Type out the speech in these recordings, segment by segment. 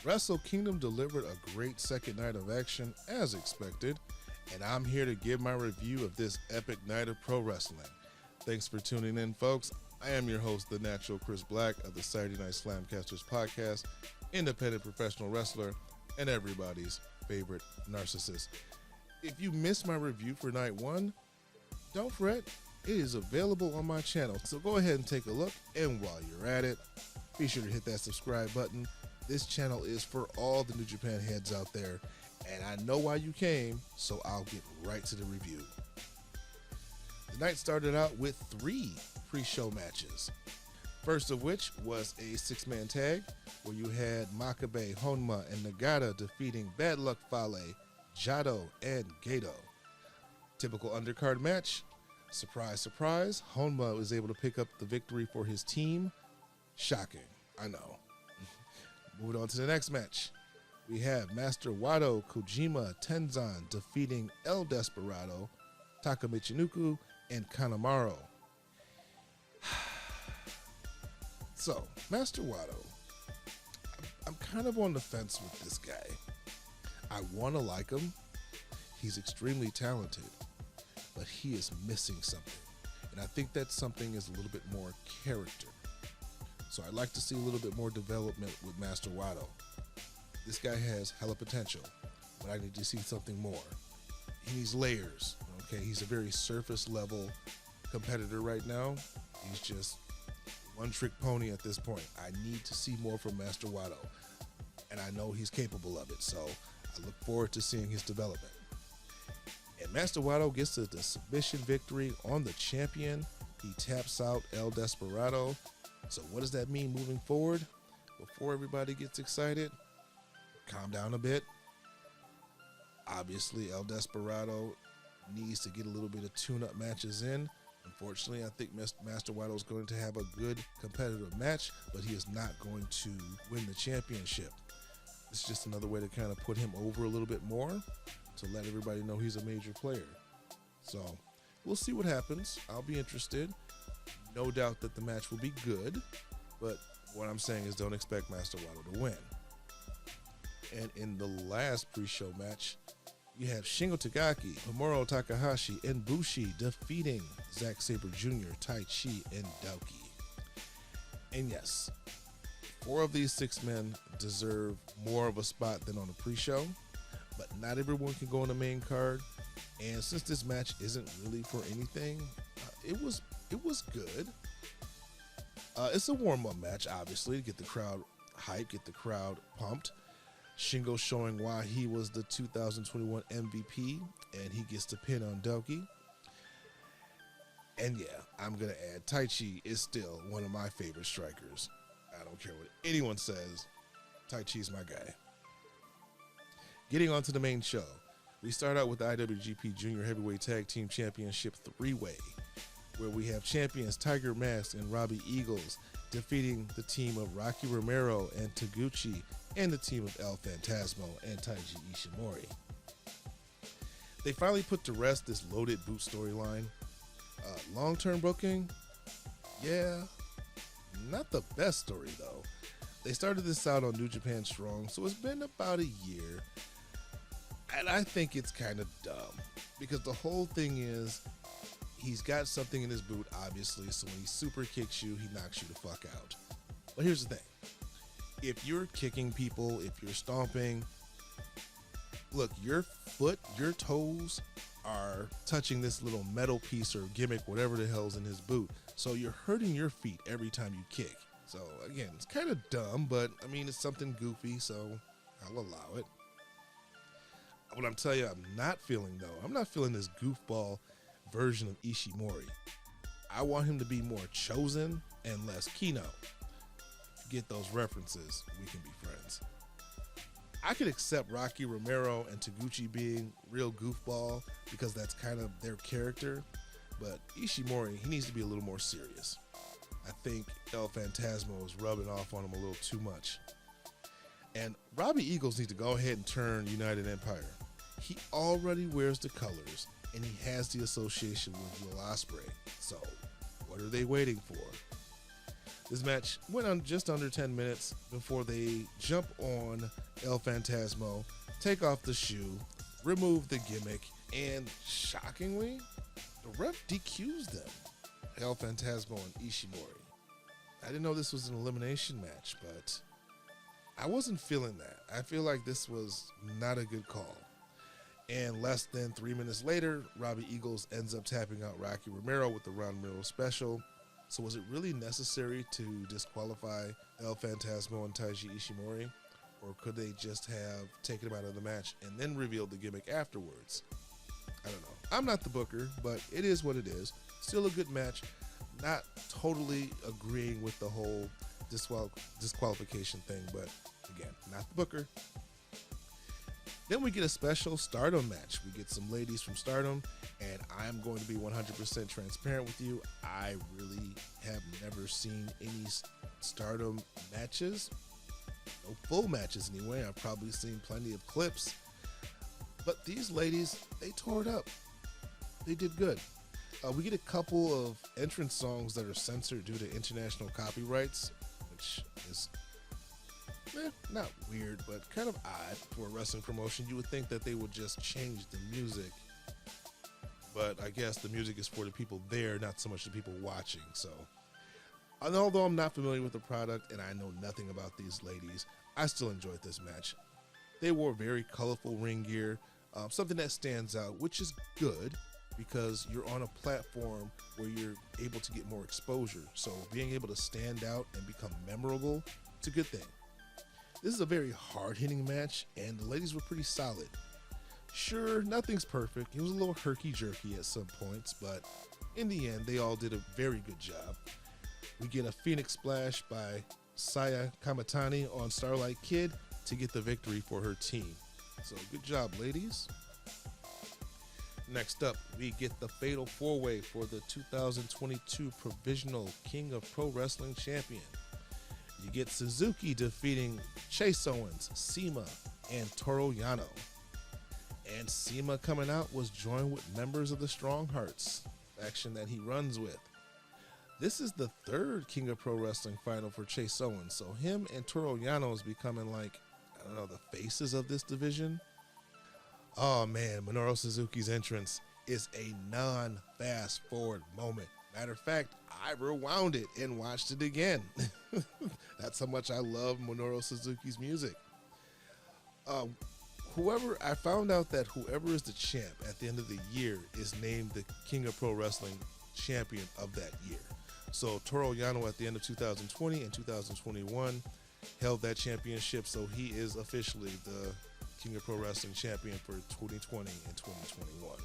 Wrestle Kingdom delivered a great second night of action as expected, and I'm here to give my review of this epic night of pro wrestling. Thanks for tuning in, folks. I am your host, the natural Chris Black of the Saturday Night SlamCasters podcast, independent professional wrestler, and everybody's favorite narcissist. If you missed my review for night one, don't fret. It is available on my channel, so go ahead and take a look, and while you're at it, be sure to hit that subscribe button. This channel is for all the New Japan heads out there, and I know why you came, so I'll get right to the review. The night started out with 3 pre-show matches. First of which was a 6-man tag, where you had Makabe, Honma, and Nagata defeating Bad Luck Fale, Jado, and Gato. Typical undercard match. Surprise, surprise, Honma was able to pick up the victory for his team. Shocking, I know. Moving on to the next match. We have Master Wato, Kojima, Tenzan defeating El Desperado, Taka Michinoku, and Kanemaru. So, Master Wato, I'm kind of on the fence with this guy. I want to like him. He's extremely talented, but he is missing something. And I think that something is a little bit more character. So I'd like to see a little bit more development with Master Wato. This guy has hella potential, but I need to see something more. He needs layers, okay? He's a very surface level competitor right now. He's just one-trick pony at this point. I need to see more from Master Wato, and I know he's capable of it, so I look forward to seeing his development. And Master Wato gets the submission victory on the champion. He taps out El Desperado. So what does that mean moving forward? Before everybody gets excited, calm down a bit. Obviously, El Desperado needs to get a little bit of tune-up matches in. Unfortunately, I think Master Wato is going to have a good competitive match, but he is not going to win the championship. It's just another way to kind of put him over a little bit more to let everybody know he's a major player. So we'll see what happens. I'll be interested. No doubt that the match will be good, but what I'm saying is don't expect Master Wato to win. And in the last pre-show match, you have Shingo Takagi, Himoru Takahashi, and Bushi defeating Zack Sabre Jr., Tai Chi, and Douki. And yes, 4 of these 6 men deserve more of a spot than on the pre-show, but not everyone can go on the main card. And since this match isn't really for anything, it was good. It's a warm-up match, obviously, to get the crowd hyped, get the crowd pumped. Shingo showing why he was the 2021 MVP, and he gets the pin on Douki. And yeah, I'm going to add, Tai Chi is still one of my favorite strikers. I don't care what anyone says, Tai Chi's my guy. Getting on to the main show, we start out with the IWGP Junior Heavyweight Tag Team Championship 3-Way, where we have champions Tiger Mask and Robbie Eagles defeating the team of Rocky Romero and Taguchi and the team of El Phantasmo and Taiji Ishimori. They finally put to rest this loaded boot storyline. Long-term booking, yeah, not the best story though. They started this out on New Japan Strong, so it's been about a year, and I think it's kind of dumb because the whole thing is he's got something in his boot, obviously, so when he super kicks you, he knocks you the fuck out. But here's the thing. If you're kicking people, if you're stomping, look, your foot, your toes are touching this little metal piece or gimmick, whatever the hell's in his boot. So you're hurting your feet every time you kick. So again, it's kind of dumb, but I mean, it's something goofy, so I'll allow it. What I'm telling you, I'm not feeling though, I'm not feeling this goofball version of Ishimori. I want him to be more chosen and less Kino. If you get those references, we can be friends. I could accept Rocky Romero and Taguchi being real goofball because that's kind of their character, but Ishimori, he needs to be a little more serious. I think El Phantasmo is rubbing off on him a little too much. And Robbie Eagles needs to go ahead and turn United Empire. He already wears the colors, and he has the association with Will Ospreay. So, what are they waiting for? This match went on just under 10 minutes before they jump on El Phantasmo, take off the shoe, remove the gimmick, and shockingly, the ref DQs them. El Phantasmo and Ishimori. I didn't know this was an elimination match, but I wasn't feeling that. I feel like this was not a good call. And less than 3 minutes later, Robbie Eagles ends up tapping out Rocky Romero with the Ron Miro special. So was it really necessary to disqualify El Phantasmo and Taiji Ishimori? Or could they just have taken him out of the match and then revealed the gimmick afterwards? I don't know. I'm not the booker, but it is what it is. Still a good match. Not totally agreeing with the whole disqualification thing, but again, not the booker. Then we get a special Stardom match. We get some ladies from Stardom, and I'm going to be 100% transparent with you. I really have never seen any Stardom matches. No full matches anyway. I've probably seen plenty of clips. But these ladies, they tore it up. They did good. We get a couple of entrance songs that are censored due to international copyrights, which is not weird, but kind of odd for a wrestling promotion. You would think that they would just change the music, but I guess the music is for the people there, not so much the people watching. So, and although I'm not familiar with the product and I know nothing about these ladies, I still enjoyed this match. They wore very colorful ring gear, something that stands out, which is good because you're on a platform where you're able to get more exposure. So being able to stand out and become memorable, it's a good thing. This is a very hard-hitting match, and the ladies were pretty solid. Sure, nothing's perfect. It was a little herky-jerky at some points, but in the end, they all did a very good job. We get a Phoenix Splash by Saya Kamatani on Starlight Kid to get the victory for her team. So good job, ladies. Next up, we get the Fatal 4-Way for the 2022 Provisional King of Pro Wrestling Champion. You get Suzuki defeating Chase Owens, Sema, and Toru Yano. And Sema coming out was joined with members of the Strong Hearts, faction that he runs with. This is the third King of Pro Wrestling final for Chase Owens, so him and Toru Yano is becoming like, I don't know, the faces of this division. Oh man, Minoru Suzuki's entrance is a non-fast forward moment. Matter of fact, I rewound it and watched it again. That's how much I love Minoru Suzuki's music. I found out that whoever is the champ at the end of the year is named the King of Pro Wrestling champion of that year. So Toru Yano at the end of 2020 and 2021 held that championship, so he is officially the King of Pro Wrestling champion for 2020 and 2021.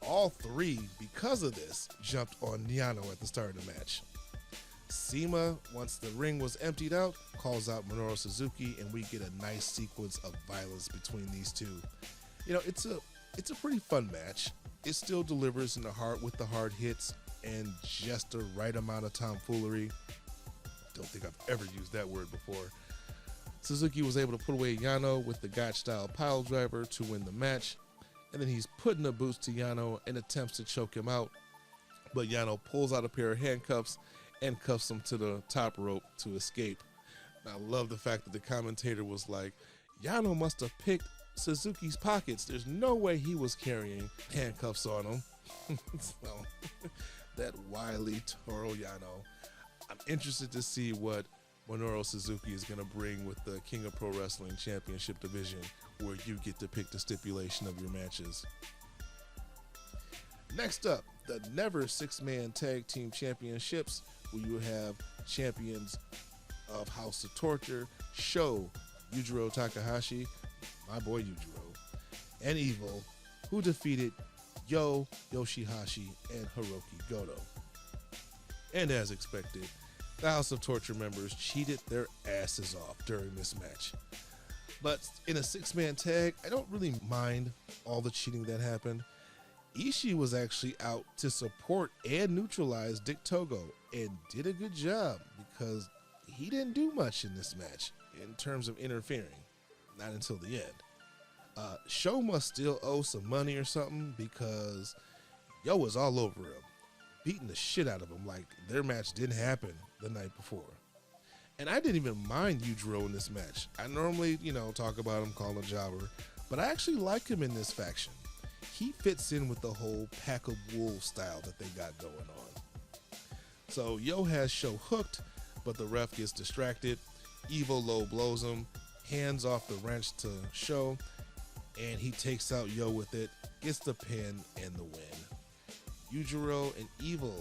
All three, because of this, jumped on Yano at the start of the match. Sema, once the ring was emptied out, calls out Minoru Suzuki, and we get a nice sequence of violence between these two. You know, it's a pretty fun match. It still delivers in the heart with the hard hits and just the right amount of tomfoolery. Don't think I've ever used that word before. Suzuki was able to put away Yano with the Gotch-style pile driver to win the match, and then he's putting the boots to Yano and attempts to choke him out, but Yano pulls out a pair of handcuffs and cuffs him to the top rope to escape. And I love the fact that the commentator was like, Yano must have picked Suzuki's pockets. There's no way he was carrying handcuffs on him. So, that wily Toru Yano. I'm interested to see what Minoru Suzuki is going to bring with the King of Pro Wrestling Championship division, where you get to pick the stipulation of your matches. Next up, the Never Six-Man Tag Team Championships, where you have champions of House of Torture, Sho, Yujiro Takahashi, my boy Yujiro, and Evil, who defeated Yoshi-Hashi, and Hiroki Goto. And as expected, the House of Torture members cheated their asses off during this match. But in a six-man tag, I don't really mind all the cheating that happened. Ishii was actually out to support and neutralize Dick Togo and did a good job because he didn't do much in this match in terms of interfering, not until the end. Sho must still owe some money or something because Yo was all over him. beating the shit out of them like their match didn't happen the night before. And I didn't even mind Yujiro in this match. I normally, talk about him, call him a jobber, but I actually like him in this faction. He fits in with the whole pack of wolves style that they got going on. So Yo has Sho hooked, but the ref gets distracted. Evo low blows him, hands off the wrench to Sho, and he takes out Yo with it, gets the pin and the win. Yujiro and Evo,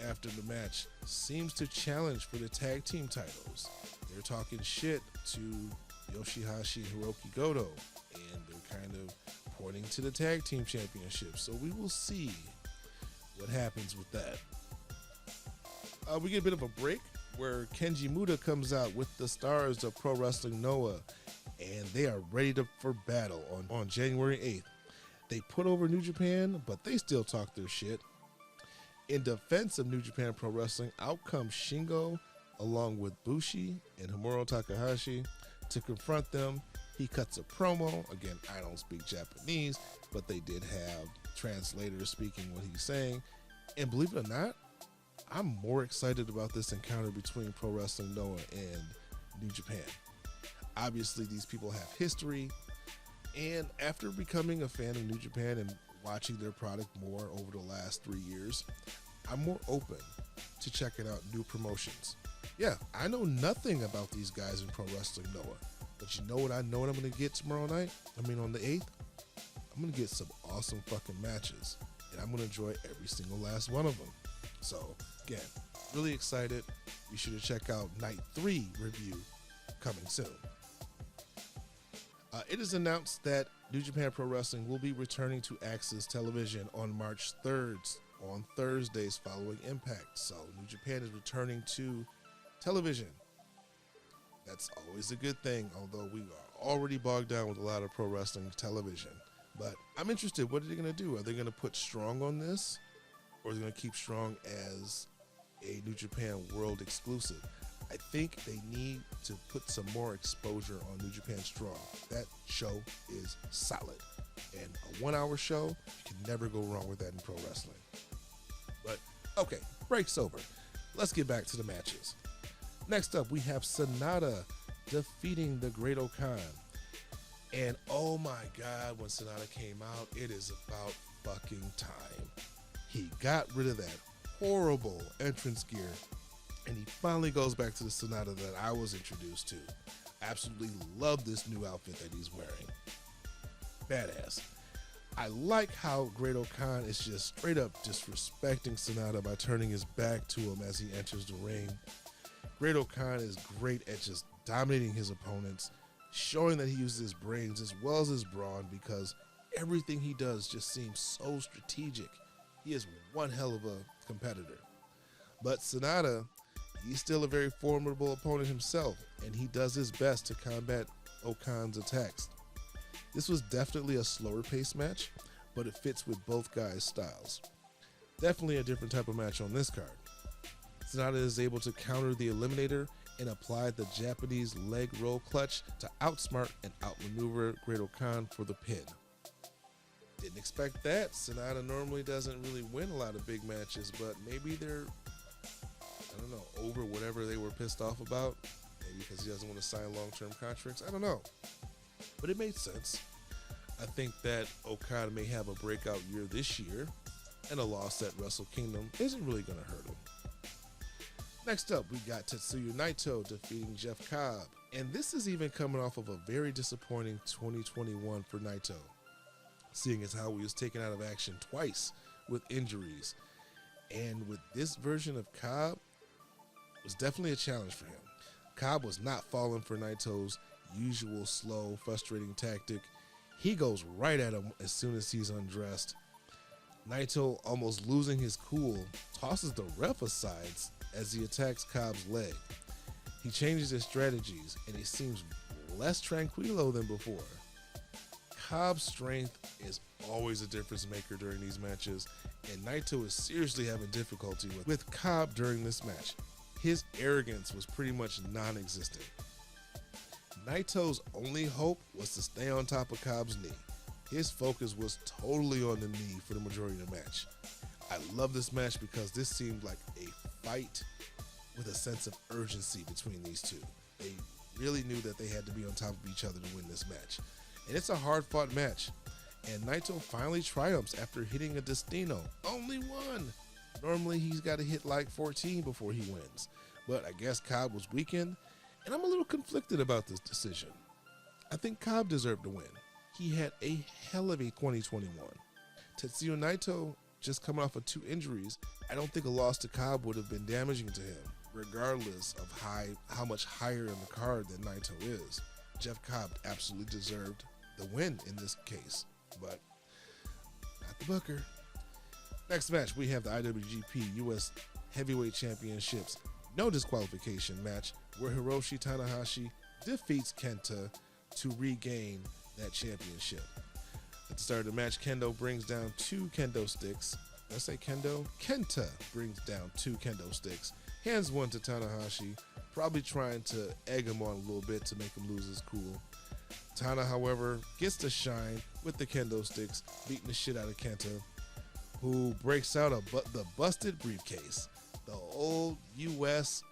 after the match, seems to challenge for the tag team titles. They're talking shit to Yoshi-Hashi and Hiroki Goto, and they're kind of pointing to the tag team championship. So we will see what happens with that. We get a bit of a break where Kenji Muda comes out with the stars of Pro Wrestling Noah, and they are ready for battle on January 8th. They put over New Japan, but they still talk their shit. In defense of New Japan Pro Wrestling, out comes Shingo along with Bushi and Himoru Takahashi to confront them. He cuts a promo. Again, I don't speak Japanese, but they did have translators speaking what he's saying. And believe it or not, I'm more excited about this encounter between Pro Wrestling Noah and New Japan. Obviously, these people have history, and after becoming a fan of New Japan and watching their product more over the last 3 years, I'm more open to checking out new promotions. Yeah, I know nothing about these guys in Pro Wrestling Noah, but you know what I'm going to get tomorrow night? On the 8th? I'm going to get some awesome fucking matches, and I'm going to enjoy every single last one of them. So, again, really excited. Be sure to check out Night 3 review coming soon. It is announced that New Japan Pro Wrestling will be returning to AXS Television on March 3rd, on Thursdays following Impact. So, New Japan is returning to television. That's always a good thing, although we are already bogged down with a lot of pro wrestling television. But I'm interested, what are they going to do? Are they going to put Strong on this? Or are they going to keep Strong as a New Japan World exclusive? I think they need to put some more exposure on New Japan Strong. That show is solid. And a 1 hour show, you can never go wrong with that in pro wrestling. But, okay, break's over. Let's get back to the matches. Next up, we have Sonata defeating the Great Okada. And oh my God, when Sonata came out, it is about fucking time. He got rid of that horrible entrance gear, and he finally goes back to the Sonata that I was introduced to. Absolutely love this new outfit that he's wearing. Badass. I like how Great Okada is just straight up disrespecting Sonata by turning his back to him as he enters the ring. Great Okada is great at just dominating his opponents, showing that he uses his brains as well as his brawn, because everything he does just seems so strategic. He is one hell of a competitor. But Sonata, he's still a very formidable opponent himself, and he does his best to combat Okada's attacks. This was definitely a slower paced match, but it fits with both guys' styles. Definitely a different type of match on this card. Sonata is able to counter the Eliminator and apply the Japanese leg roll clutch to outsmart and outmaneuver Great Okada for the pin. Didn't expect that. Sonata normally doesn't really win a lot of big matches, but maybe they're, over whatever they were pissed off about. Maybe because he doesn't want to sign long-term contracts. I don't know. But it made sense. I think that Okada may have a breakout year this year, and a loss at Wrestle Kingdom isn't really going to hurt him. Next up, we got Tetsuya Naito defeating Jeff Cobb. And this is even coming off of a very disappointing 2021 for Naito, seeing as how he was taken out of action twice with injuries. And with this version of Cobb, it was definitely a challenge for him. Cobb was not falling for Naito's usual slow, frustrating tactic. He goes right at him as soon as he's undressed. Naito, almost losing his cool, tosses the ref aside as he attacks Cobb's leg. He changes his strategies, and he seems less tranquilo than before. Cobb's strength is always a difference maker during these matches, and Naito is seriously having difficulty with Cobb during this match. His arrogance was pretty much non-existent. Naito's only hope was to stay on top of Cobb's knee. His focus was totally on the knee for the majority of the match. I love this match because this seemed like a fight with a sense of urgency between these two. They really knew that they had to be on top of each other to win this match. And it's a hard-fought match. And Naito finally triumphs after hitting a Destino. Only one! Normally, he's got to hit like 14 before he wins. But I guess Cobb was weakened, and I'm a little conflicted about this decision. I think Cobb deserved to win. He had a hell of a 2021. Tetsuya Naito, just coming off of 2 injuries, I don't think a loss to Cobb would have been damaging to him, regardless of how much higher in the card that Naito is. Jeff Cobb absolutely deserved the win in this case, but not the booker. Next match, we have the IWGP US Heavyweight Championships no disqualification match where Hiroshi Tanahashi defeats Kenta to regain that championship. At the start of the match, Kendo brings down 2 kendo sticks. Did I say Kendo? Kenta brings down 2 kendo sticks, hands one to Tanahashi, probably trying to egg him on a little bit to make him lose his cool. Tana, however, gets to shine with the kendo sticks, beating the shit out of Kenta, who breaks out the busted briefcase. The old US,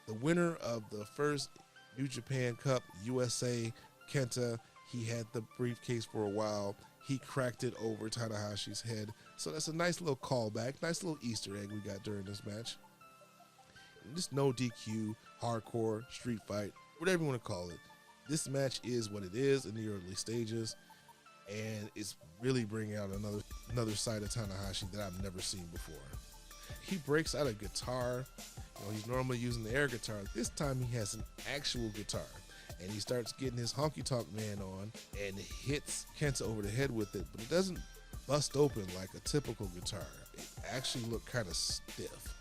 the winner of the first New Japan Cup USA, Kenta, he had the briefcase for a while. He cracked it over Tanahashi's head. So that's a nice little callback, nice little Easter egg we got during this match. Just no DQ, hardcore, street fight, whatever you want to call it. This match is what it is in the early stages, and it's really bringing out another side of Tanahashi that I've never seen before. He breaks out a guitar. He's normally using the air guitar. This time he has an actual guitar. And he starts getting his honky tonk man on and hits Kenta over the head with it, but it doesn't bust open like a typical guitar. It actually looked kind of stiff.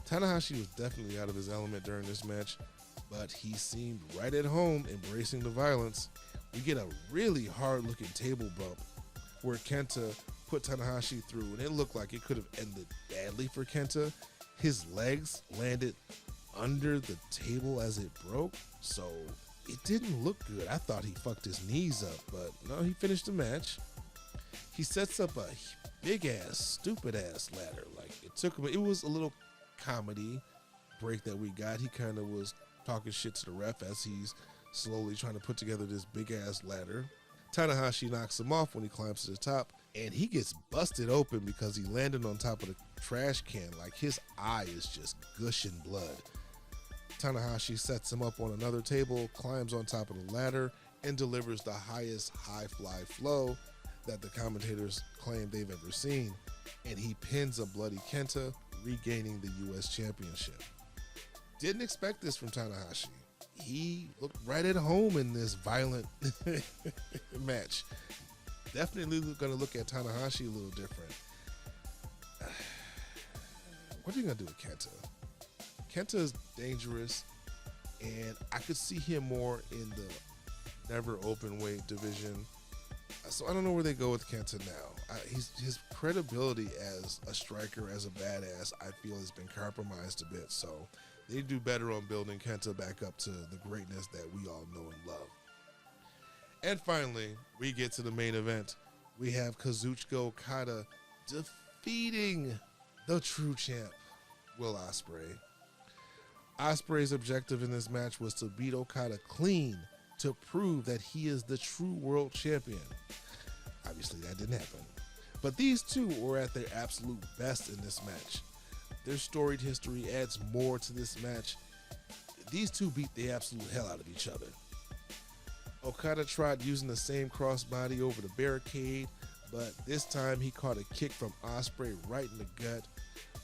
Tanahashi was definitely out of his element during this match, but he seemed right at home embracing the violence. We get a really hard looking table bump where Kenta put Tanahashi through, and it looked like it could have ended badly for Kenta. His legs landed under the table as it broke, so it didn't look good. I thought he fucked his knees up, but no, he finished the match. He sets up a big ass, stupid ass ladder. Like it was a little comedy break that we got. He kind of was talking shit to the ref as he's slowly trying to put together this big ass ladder. Tanahashi knocks him off when he climbs to the top, and he gets busted open because he landed on top of the trash can. Like his eye is just gushing blood. Tanahashi sets him up on another table, climbs on top of the ladder, and delivers the highest high fly flow that the commentators claim they've ever seen. And he pins a bloody Kenta, regaining the US Championship. Didn't expect this from Tanahashi. He looked right at home in this violent match. Definitely going to look at Tanahashi a little different. What are you going to do with Kenta? Kenta is dangerous, and I could see him more in the never open weight division. So I don't know where they go with Kenta now. His credibility as a striker, as a badass, I feel has been compromised a bit. So they do better on building Kenta back up to the greatness that we all know and love. And finally, we get to the main event. We have Kazuchika Okada defeating the true champ, Will Ospreay. Ospreay's objective in this match was to beat Okada clean to prove that he is the true world champion. Obviously, that didn't happen. But these two were at their absolute best in this match. Their storied history adds more to this match. These two beat the absolute hell out of each other. Okada tried using the same crossbody over the barricade, but this time he caught a kick from Ospreay right in the gut.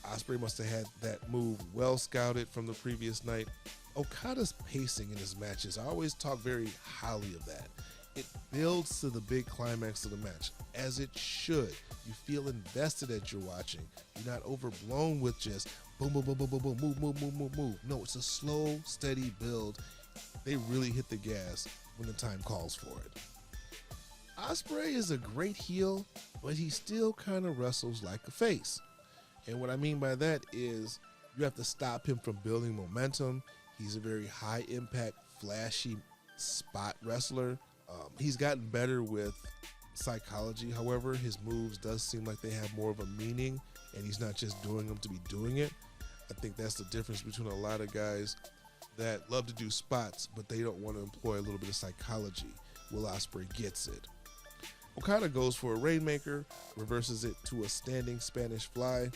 Ospreay must have had that move well scouted from the previous night. Okada's pacing in his matches, I always talk very highly of that. It builds to the big climax of the match, as it should. You feel invested as you're watching. You're not overblown with just boom, boom, boom, boom, boom, boom, move, move, move, move, move. No, it's a slow, steady build. They really hit the gas when the time calls for it. Ospreay is a great heel, but he still kind of wrestles like a face. And what I mean by that is you have to stop him from building momentum. He's a very high impact, flashy spot wrestler. He's gotten better with psychology. However, his moves does seem like they have more of a meaning and he's not just doing them to be doing it. I think that's the difference between a lot of guys that love to do spots, but they don't want to employ a little bit of psychology. Will Ospreay gets it. Okada goes for a Rainmaker, reverses it to a standing Spanish fly.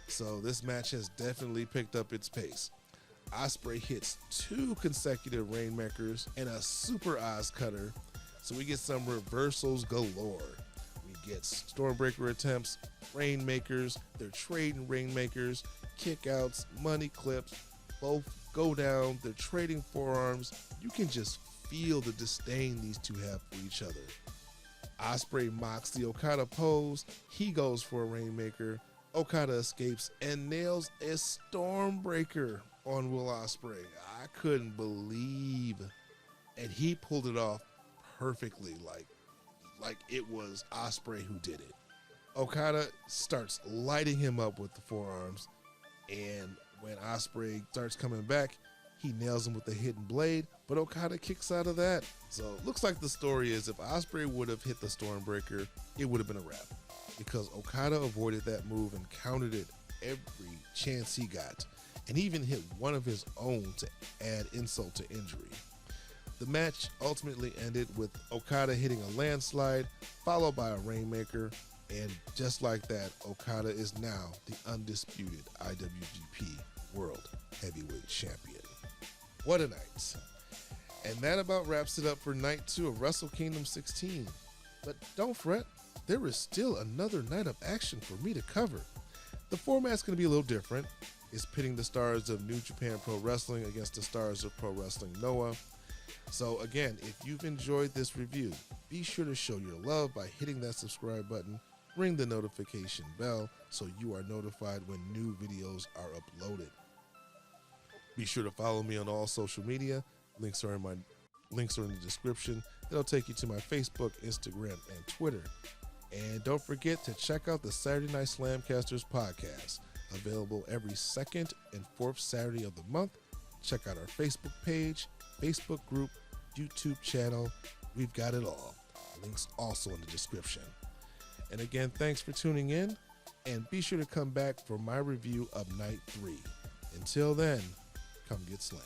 So this match has definitely picked up its pace. Ospreay hits 2 consecutive Rainmakers and a Super Oz Cutter. So we get some reversals galore. We get Stormbreaker attempts, Rainmakers, they're trading Rainmakers, kickouts, money clips, both go down, they're trading forearms. You can just feel the disdain these two have for each other. Ospreay mocks the Okada pose, he goes for a Rainmaker, Okada escapes and nails a Stormbreaker on Will Ospreay. I couldn't believe, and he pulled it off perfectly, like it was Ospreay who did it. Okada starts lighting him up with the forearms, and when Ospreay starts coming back, he nails him with a hidden blade, but Okada kicks out of that. So it looks like the story is if Ospreay would have hit the Stormbreaker, it would have been a wrap, because Okada avoided that move and countered it every chance he got, and even hit one of his own to add insult to injury. The match ultimately ended with Okada hitting a landslide, followed by a Rainmaker, and just like that, Okada is now the undisputed IWGP World Heavyweight Champion. What a night. And that about wraps it up for night 2 of Wrestle Kingdom 16. But don't fret, there is still another night of action for me to cover. The format's going to be a little different. It's pitting the stars of New Japan Pro Wrestling against the stars of Pro Wrestling Noah. So again, if you've enjoyed this review, be sure to show your love by hitting that subscribe button, ring the notification bell so you are notified when new videos are uploaded. Be sure to follow me on all social media. Links are in the description. That'll take you to my Facebook, Instagram, and Twitter. And don't forget to check out the Saturday Night SlamCasters podcast, available every second and fourth Saturday of the month. Check out our Facebook page, Facebook group, YouTube channel. We've got it all. Links also in the description. And again, thanks for tuning in, and be sure to come back for my review of Night 3. Until then, come get slammed.